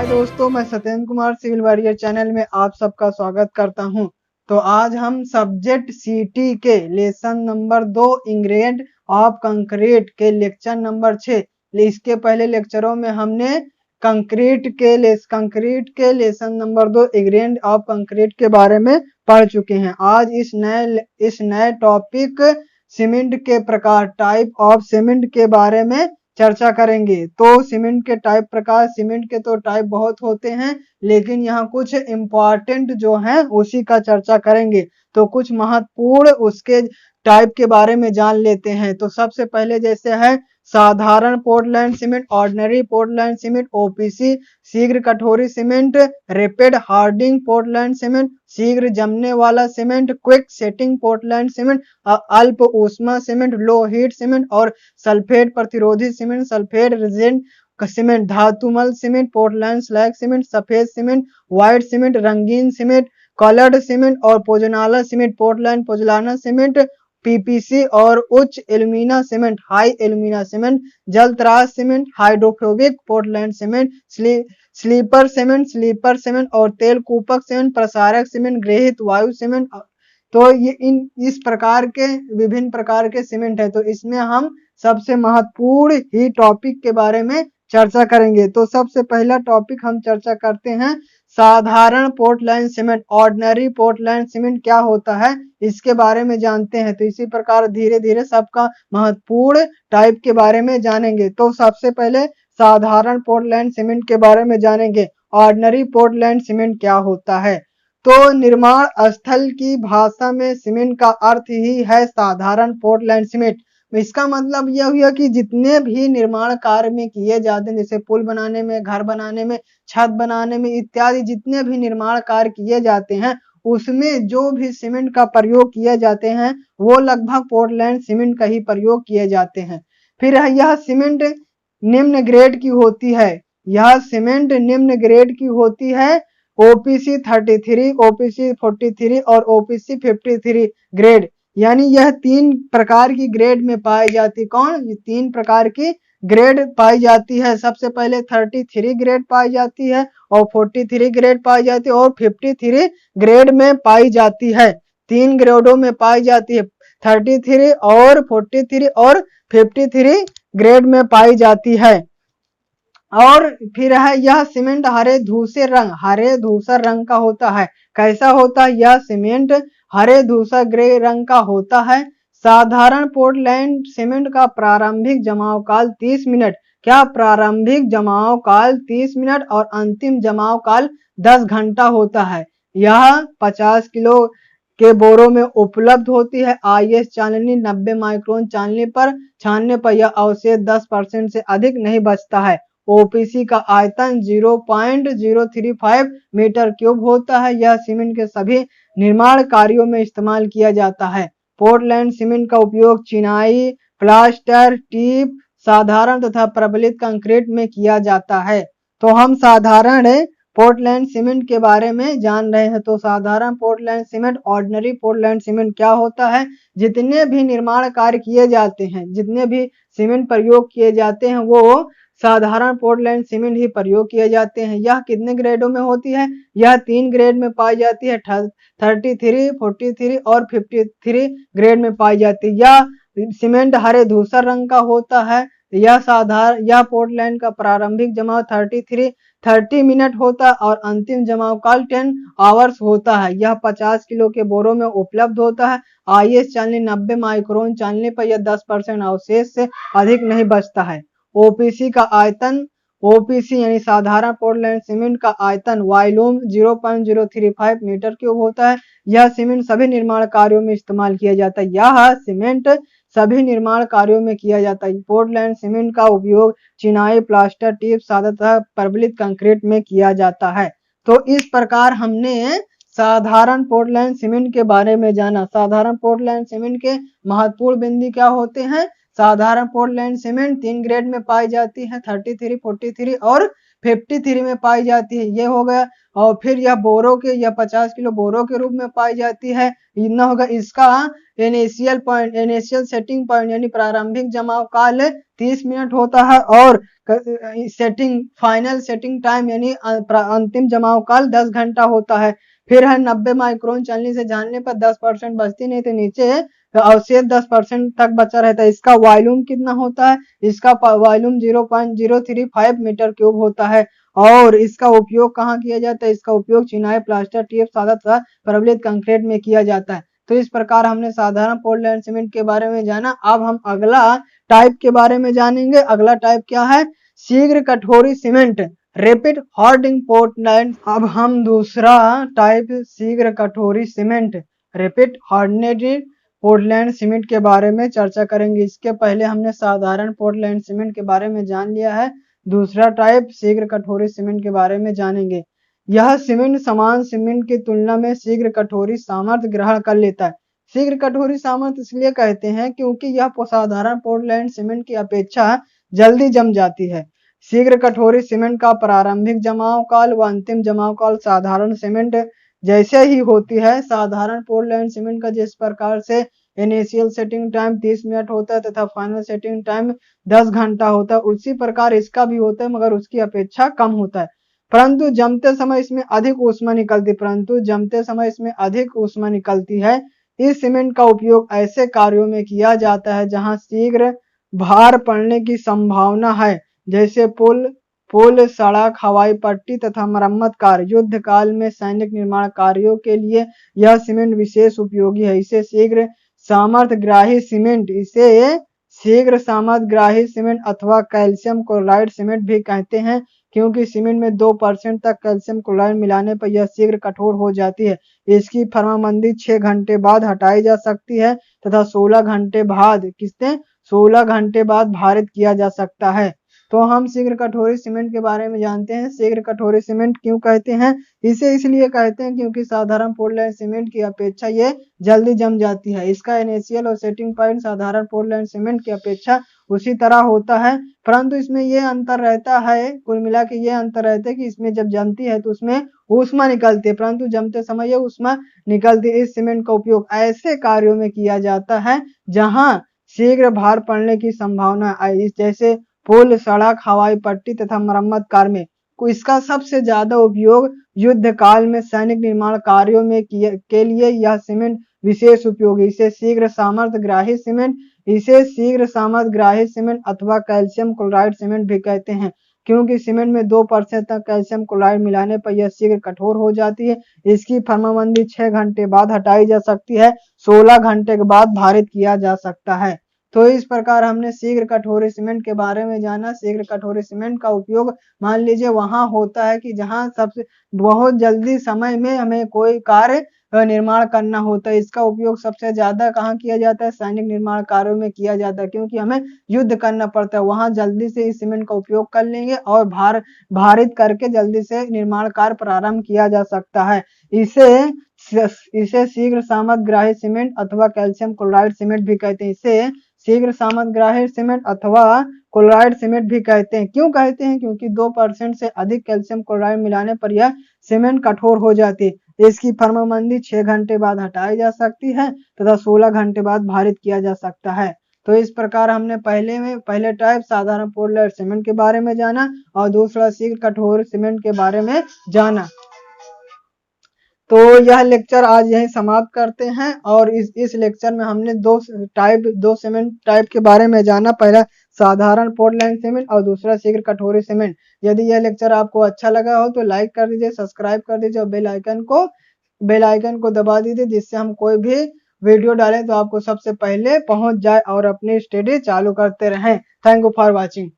हाय दोस्तों, मैं Satyendra Kumar civil warrior channel में आप सबका स्वागत करता हूं। तो आज हम सब्जेक्ट सीटी के lesson number 2 ingredient of concrete के लेक्चर नंबर 6। इसके पहले लेक्चरों में हमने कंक्रीट के lesson number 2 ingredient of concrete के बारे में पढ़ चुके हैं। आज इस नए टॉपिक सीमेंट के प्रकार टाइप ऑफ सीमेंट के बारे में चर्चा करेंगे। तो सीमेंट के सीमेंट के तो टाइप बहुत होते हैं, लेकिन यहाँ कुछ इम्पोर्टेंट जो हैं उसी का चर्चा करेंगे। तो कुछ महत्वपूर्ण उसके टाइप के बारे में जान लेते हैं। तो सबसे पहले जैसे है साधारण Portland cement, ordinary Portland cement, OPC, शीघ्र कठोरी cement, rapid hardening Portland cement, शीघ्र जमने वाला cement, quick setting Portland cement, अल्प ऊष्मा सीमेंट, लो हीट सीमेंट और सल्फेट प्रतिरोधी सीमेंट, सल्फेट रेजिस्टेंट सीमेंट, धातुमल सीमेंट, पोर्टलैंड स्लैग सीमेंट, सफेद सीमेंट, व्हाइट सीमेंट, रंगीन सीमेंट, कलर्ड सीमेंट और pozzolana cement, Portland pozzolana cement, PPC और उच्च alumina cement, high alumina cement, जलतराश cement, hydrophobic Portland cement, sleeper cement और तेल कूपक cement, प्रसारक सीमेंट, ग्रहित वायु सीमेंट। तो ये इस प्रकार के विभिन्न प्रकार के सीमेंट है। तो इसमें हम सबसे महत्वपूर्ण ही टॉपिक के बारे में चर्चा करेंगे। तो सबसे पहला टॉपिक हम चर्चा करते हैं साधारण Portland cement. Ordinary Portland cement क्या होता है इसके बारे में जानते हैं। तो इसी प्रकार धीरे धीरे सबका महत्वपूर्ण टाइप के बारे में जानेंगे। तो सबसे पहले साधारण पोर्टलैंड सीमेंट के बारे में जानेंगे। ऑर्डिनरी पोर्टलैंड सीमेंट क्या होता है। तो निर्माण स्थल की भाषा में सीमेंट का अर्थ ही है साधारण पोर्टलैंड सीमेंट। इसका मतलब यह हुआ कि जितने भी निर्माण कार्य में किए जाते हैं, जैसे पुल बनाने में, घर बनाने में, छत बनाने में इत्यादि जितने भी निर्माण कार्य किए जाते हैं, उसमें जो भी सीमेंट का प्रयोग किए जाते हैं वो लगभग पोर्टलैंड सीमेंट का ही प्रयोग किए जाते हैं। फिर यह सीमेंट निम्न ग्रेड की होती है। यह सीमेंट निम्न ग्रेड की होती है। ओपीसी 33, ओपीसी 43 और ओपीसी 53 ग्रेड, यानी यह 3 प्रकार की ग्रेड में पाई जाती। कौन? ये 3 प्रकार की ग्रेड पाई जाती है। सबसे पहले 33 ग्रेड पाई जाती है और 43 ग्रेड पाई जाती है और 53 ग्रेड में पाई जाती है। 3 ग्रेडों में पाई जाती है, 33 और 43 और 53 ग्रेड में पाई जाती है। और फिर है यह सीमेंट हरे धूसर रंग का होता है। कैसा होता है यह सीमेंट? हरे धूसर ग्रे रंग का होता है। साधारण पोर्टलैंड सीमेंट का प्रारंभिक जमाव काल 30 मिनट। क्या? प्रारंभिक जमाव काल 30 मिनट और अंतिम जमाव काल 10 घंटा होता है। यह 50 किलो के बोरों में उपलब्ध होती है। आईएस चालनी 90 माइक्रोन छानने पर यह अवशेष 10% से अधिक नहीं बचता है। ओपीसी का आयतन 0.035 मीटर क्यूब होता है। यह सीमेंट के सभी निर्माण कार्यों में इस्तेमाल किया जाता है। पोर्टलैंड सीमेंट का उपयोग चिनाई, प्लास्टर, टीप, साधारण तथा प्रबलित कंक्रीट में किया जाता है। तो हम साधारण पोर्टलैंड सीमेंट के बारे में जान रहे हैं। तो साधारण Portland cement, ordinary Portland cement क्या होता है? जितने भी निर्माण कार्य किए जाते हैं, जितने भी सीमेंट प्रयोग किए जाते हैं, वो साधारण पोर्टलैंड सीमेंट ही प्रयोग किए जाते हैं। यह कितने ग्रेडों में होती है? यह 3 ग्रेड में पाई जाती है, 33, 43 और 53 ग्रेड में पाई जाती है। यह सीमेंट हरे धूसर रंग का होता है। यह पोर्टलैंड का प्रारंभिक जमाव 30 मिनट होता है और अंतिम जमाव काल 10 आवर्स होता है। यह 50 किलो के बोरों में उपलब्ध होता है। आईएस चालनी 90 माइक्रोन चालनी पर यह 10% अवशेष से अधिक नहीं बचता है। ओपीसी का आयतन, ओपीसी यानी साधारण पोर्टलैंड सीमेंट का आयतन वॉल्यूम 0.035 मीटर क्यूब होता है। यह सीमेंट सभी निर्माण कार्यों में इस्तेमाल किया जाता है। यह सीमेंट सभी निर्माण कार्यों में किया जाता है। पोर्टलैंड सीमेंट का उपयोग चिनाई, प्लास्टर, टीप, सादा तथा प्रबलित कंक्रीट में किया जाता है। तो इस प्रकार हमने साधारण पोर्टलैंड सीमेंट के बारे में जाना। साधारण पोर्टलैंड सीमेंट के महत्वपूर्ण बिंदु क्या होते हैं? साधारण पोर्टलैंड सीमेंट 3 ग्रेड में पाई जाती है, 33, 43 और 53 में पाई जाती है, ये हो गया। और फिर यह बोरो के, यह 50 किलो बोरो के रूप में पाई जाती है, इतना होगा। इसका इनिशियल सेटिंग पॉइंट यानी प्रारंभिक जमाव काल 30 मिनट होता है, और फाइनल सेटिंग टाइम यानी अंतिम जमाव काल 10 घंटा होता है। फिर है 90 माइक्रोन चलने से जानने पर 10% बचती, नहीं तो नीचे अवशेष 10% तक बचा रहता है। इसका वॉल्यूम कितना होता है? इसका वॉल्यूम 0.035 मीटर क्यूब होता है। और इसका उपयोग कहाँ किया जाता है? इसका उपयोग चिनाई, प्लास्टर, टेप, सादा तथा प्रबलित कंक्रीट में किया जाता है। तो इस प्रकार हमने साधारण पोर्टलैंड सीमेंट के बारे में जाना। अब हम अगला टाइप के बारे में जानेंगे। अगला टाइप क्या है? शीघ्र कठोरी सीमेंट, रैपिड हार्डनिंग पोर्टलैंड। अब हम दूसरा टाइप शीघ्र कठोरी cement, rapid hardening Portland cement के बारे में चर्चा करेंगे। इसके पहले हमने साधारण पोर्टलैंड सीमेंट के बारे में जान लिया है। दूसरा टाइप शीघ्र कठोरी सीमेंट के बारे में जानेंगे। यह सीमेंट समान सीमेंट की तुलना में शीघ्र कठोरी सामर्थ्य ग्रहण कर लेता है। शीघ्र कठोरी सामर्थ्य इसलिए कहते हैं क्योंकि यह साधारण पोर्टलैंड सीमेंट की अपेक्षा जल्दी जम जाती है। शीघ्र कठोरी सीमेंट का प्रारंभिक जमाव काल व अंतिम जमाव काल साधारण सीमेंट जैसे ही होती है। साधारण पोर्टलैंड सीमेंट का जिस प्रकार से इनिशियल सेटिंग टाइम 30 मिनट होता है तथा फाइनल सेटिंग टाइम 10 घंटा होता है, उसी प्रकार इसका भी होता है, मगर उसकी अपेक्षा कम होता है। परंतु जमते समय इसमें अधिक ऊष्मा निकलती है। इस सीमेंट का उपयोग ऐसे कार्यों में किया जाता है जहां शीघ्र भार पड़ने की संभावना है, जैसे पुल, सड़क, हवाई पट्टी तथा मरम्मत कार्य। युद्ध काल में सैनिक निर्माण कार्यों के लिए यह सीमेंट विशेष उपयोगी है। इसे शीघ्र सामर्थ्य ग्राही सीमेंट अथवा कैल्शियम क्लोराइड सीमेंट भी कहते हैं, क्योंकि सीमेंट में 2% तक कैल्शियम क्लोराइड मिलाने पर यह शीघ्र कठोर हो जाती है। इसकी फर्मामंदी 6 घंटे बाद हटाई जा सकती है तथा 16 घंटे बाद भारित किया जा सकता है। तो हम शीघ्र कठोरी सीमेंट के बारे में जानते हैं। शीघ्र कठोरी सीमेंट क्यों कहते हैं? इसे इसलिए कहते हैं क्योंकि साधारण पोर्टलैंड सीमेंट की अपेक्षा ये जल्दी जम जाती है। इसका इनिशियल और सेटिंग पॉइंट साधारण पोर्टलैंड सीमेंट की अपेक्षा उसी तरह होता है, परंतु इसमें ये अंतर रहता है, कुल मिला के ये अंतर रहता है कि इसमें जब जमती है तो उसमें ऊष्मा निकलती है, परंतु जमते समय ये ऊष्मा निकलती है। इस सीमेंट का उपयोग ऐसे कार्यों में किया जाता है जहां शीघ्र भार पड़ने की संभावना है, जैसे पुल, सड़क, हवाई पट्टी तथा मरम्मत कार्य में। इसका सबसे ज्यादा उपयोग युद्ध काल में सैनिक निर्माण कार्यों में के लिए यह सीमेंट विशेष उपयोगी। इसे शीघ्र सामर्थ्य ग्राही सीमेंट अथवा कैल्शियम क्लोराइड सीमेंट भी कहते हैं, क्योंकि सीमेंट में 2% तक कैल्शियम क्लोराइड मिलाने पर यह शीघ्र कठोर हो जाती है। इसकी फर्मामंदी 6 घंटे बाद हटाई जा सकती है, 16 घंटे के बाद भारित किया जा सकता है। तो इस प्रकार हमने शीघ्र कठोरी सीमेंट के बारे में जाना। शीघ्र कठोरी सीमेंट का उपयोग मान लीजिए वहां होता है कि जहां सबसे बहुत जल्दी समय में हमें कोई कार्य निर्माण करना होता है। इसका उपयोग सबसे ज्यादा कहाँ किया जाता है? सैनिक निर्माण कार्यों में किया जाता है, क्योंकि हमें युद्ध करना पड़ता है। वहां जल्दी से इस सीमेंट का उपयोग कर लेंगे और भारित करके जल्दी से निर्माण कार्य प्रारंभ किया जा सकता है। इसे शीघ्र सामर्थ्य ग्राही सीमेंट अथवा कैल्शियम क्लोराइड सीमेंट भी कहते हैं। इसे शीघ्र सामर्थ्य ग्राही सीमेंट अथवा क्लोराइड सीमेंट भी कहते हैं। क्यों कहते हैं? क्योंकि 2% से अधिक कैल्शियम क्लोराइड मिलाने पर यह सीमेंट कठोर हो जाती है। इसकी फर्मामंदी 6 घंटे बाद हटाई जा सकती है तथा 16 घंटे बाद भारित किया जा सकता है। तो इस प्रकार हमने पहले टाइप साधारण पोर्टलैंड सीमेंट के बारे में जाना और दूसरा शीघ्र कठोर सीमेंट के बारे में जाना। तो यह लेक्चर आज यहीं समाप्त करते हैं। और इस लेक्चर में हमने दो सीमेंट टाइप के बारे में जाना। पहला साधारण पोर्टलैंड सीमेंट और दूसरा शीघ्र कठोरी सीमेंट। यदि यह लेक्चर आपको अच्छा लगा हो तो लाइक कर दीजिए, सब्सक्राइब कर दीजिए और बेल आइकन को दबा दीजिए, जिससे हम कोई भी वीडियो डालें तो आपको सबसे पहले पहुंच जाए और अपनी स्टडी चालू करते रहें। Thank you for watching.